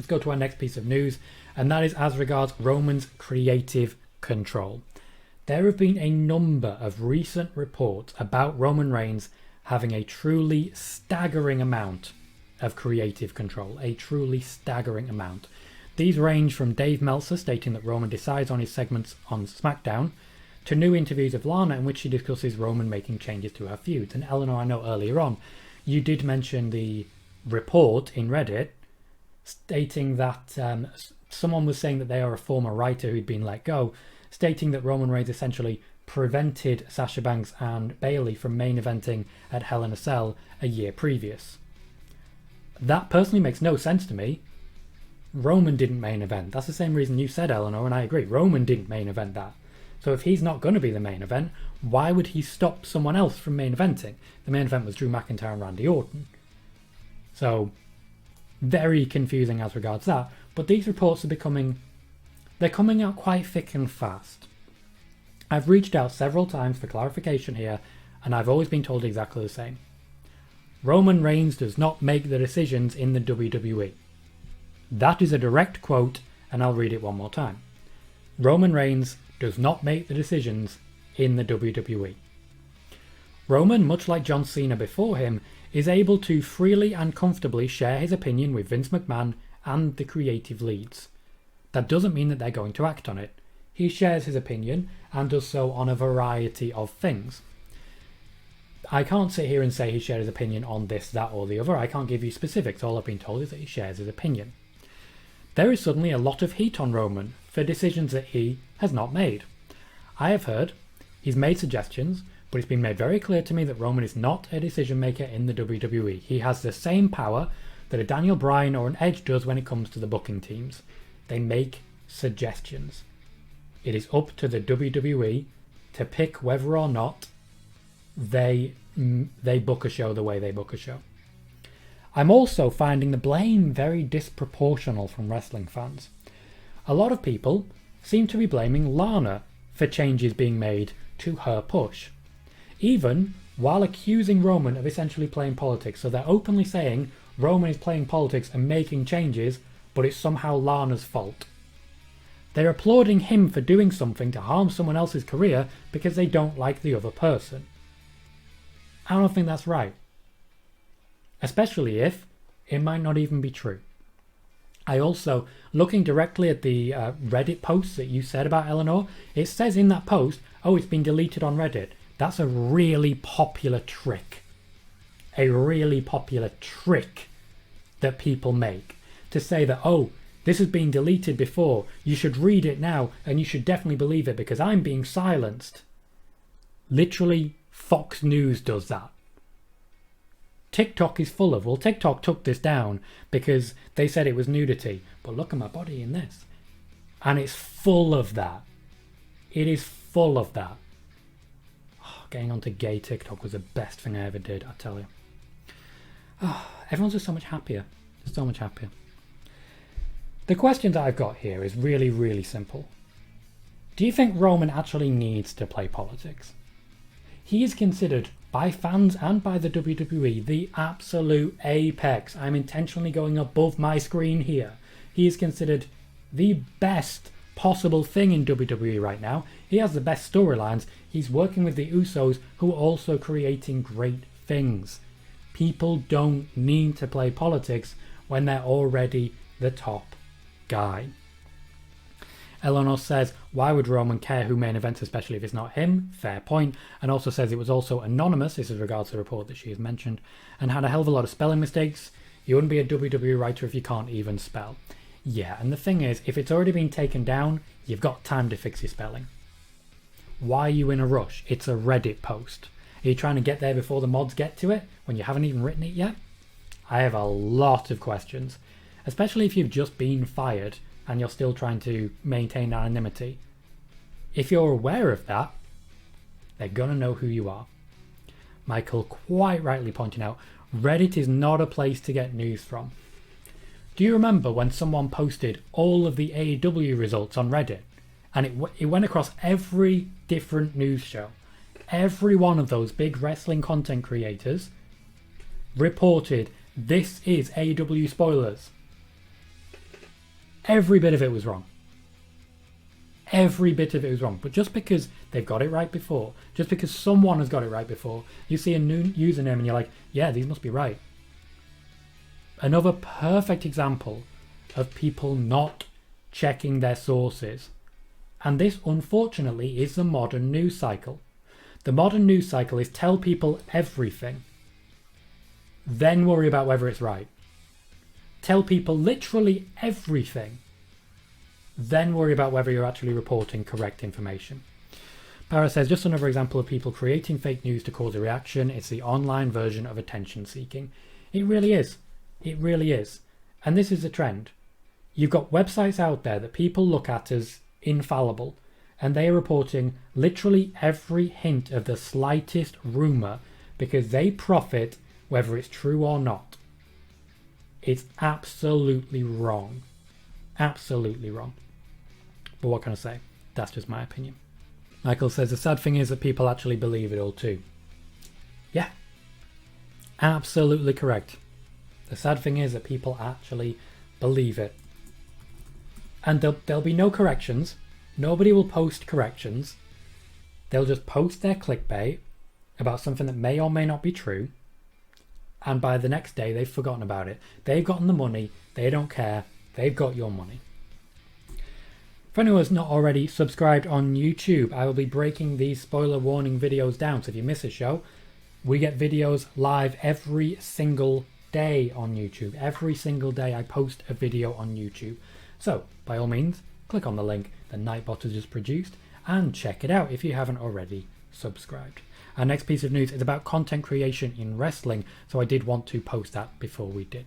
let's go to our next piece of news, and that is as regards Roman's creative control. There have been a number of recent reports about Roman Reigns having a truly staggering amount of creative control, a truly staggering amount. These range from Dave Meltzer stating that Roman decides on his segments on SmackDown, to new interviews of Lana in which she discusses Roman making changes to her feuds. And Eleanor, I know earlier on, you did mention the report in Reddit stating that someone was saying that they are a former writer who'd been let go, stating that Roman Reigns essentially prevented Sasha Banks and Bayley from main eventing at Hell in a Cell a year previous. That personally makes no sense to me. Roman didn't main event. That's the same reason you said, Eleanor, and I agree. Roman didn't main event that. So if he's not going to be the main event, why would he stop someone else from main eventing? The main event was Drew McIntyre and Randy Orton. So, very confusing as regards that. But these reports are they're coming out quite thick and fast. I've reached out several times for clarification here, and I've always been told exactly the same. Roman Reigns does not make the decisions in the WWE. That is a direct quote, and I'll read it one more time. Roman Reigns does not make the decisions in the WWE. Roman, much like John Cena before him, is able to freely and comfortably share his opinion with Vince McMahon and the creative leads. That doesn't mean that they're going to act on it. He shares his opinion and does so on a variety of things. I can't sit here and say he shared his opinion on this, that or the other. I can't give you specifics. All I've been told is that he shares his opinion. There is suddenly a lot of heat on Roman for decisions that he has not made. I have heard he's made suggestions, but it's been made very clear to me that Roman is not a decision maker in the WWE. He has the same power that a Daniel Bryan or an Edge does when it comes to the booking teams. They make suggestions. It is up to the WWE to pick whether or not they book a show the way they book a show. I'm also finding the blame very disproportional from wrestling fans. A lot of people seem to be blaming Lana for changes being made to her push, even while accusing Roman of essentially playing politics. So they're openly saying Roman is playing politics and making changes, but it's somehow Lana's fault. They're applauding him for doing something to harm someone else's career because they don't like the other person. I don't think that's right. Especially if it might not even be true. I also, looking directly at the Reddit posts that you said about Eleanor, it says in that post, oh, it's been deleted on Reddit. That's a really popular trick. A really popular trick that people make. To say that, oh, this has been deleted before, you should read it now, and you should definitely believe it because I'm being silenced. Literally, Fox News does that. TikTok is full of, well, TikTok took this down because they said it was nudity, but look at my body in this. And it's full of that. It is full of that. Oh, getting onto gay TikTok was the best thing I ever did, I tell you. Oh, everyone's just so much happier. Just so much happier. The question that I've got here is really, really simple. Do you think Roman actually needs to play politics? He is considered by fans and by the WWE the absolute apex. I'm intentionally going above my screen here. He is considered the best possible thing in WWE right now. He has the best storylines. He's working with the Usos, who are also creating great things. People don't need to play politics when they're already the top guy. Eleanor says, why would Roman care who main events, especially if it's not him? Fair point. And also says it was also anonymous, this is regards to the report that she has mentioned, and had a hell of a lot of spelling mistakes. You wouldn't be a WWE writer if you can't even spell. Yeah, and the thing is, if it's already been taken down, you've got time to fix your spelling. Why are you in a rush? It's a Reddit post. Are you trying to get there before the mods get to it, when you haven't even written it yet? I have a lot of questions, especially if you've just been fired and you're still trying to maintain anonymity. If you're aware of that, they're gonna know who you are. Michael quite rightly pointing out, Reddit is not a place to get news from. Do you remember when someone posted all of the AEW results on Reddit? And it went across every different news show. Every one of those big wrestling content creators reported, this is AEW spoilers. Every bit of it was wrong. Every bit of it was wrong. But just because they've got it right before, just because someone has got it right before, you see a new username and you're like, yeah, these must be right. Another perfect example of people not checking their sources. And this, unfortunately, is the modern news cycle. The modern news cycle is tell people everything, then worry about whether it's right. Tell people literally everything, then worry about whether you're actually reporting correct information. Para says, just another example of people creating fake news to cause a reaction. It's the online version of attention seeking. It really is. It really is. And this is a trend. You've got websites out there that people look at as infallible, and they are reporting literally every hint of the slightest rumour because they profit whether it's true or not. It's absolutely wrong. Absolutely wrong. But what can I say? That's just my opinion. Michael says, the sad thing is that people actually believe it all too. Yeah. Absolutely correct. The sad thing is that people actually believe it. And there'll be no corrections. Nobody will post corrections. They'll just post their clickbait about something that may or may not be true. And by the next day, they've forgotten about it. They've gotten the money. They don't care. They've got your money. For anyone who's not already subscribed on YouTube, I will be breaking these spoiler warning videos down. So if you miss a show, we get videos live every single day on YouTube. Every single day I post a video on YouTube. So by all means, click on the link that Nightbot has just produced and check it out if you haven't already subscribed. Our next piece of news is about content creation in wrestling, so I did want to post that before we did.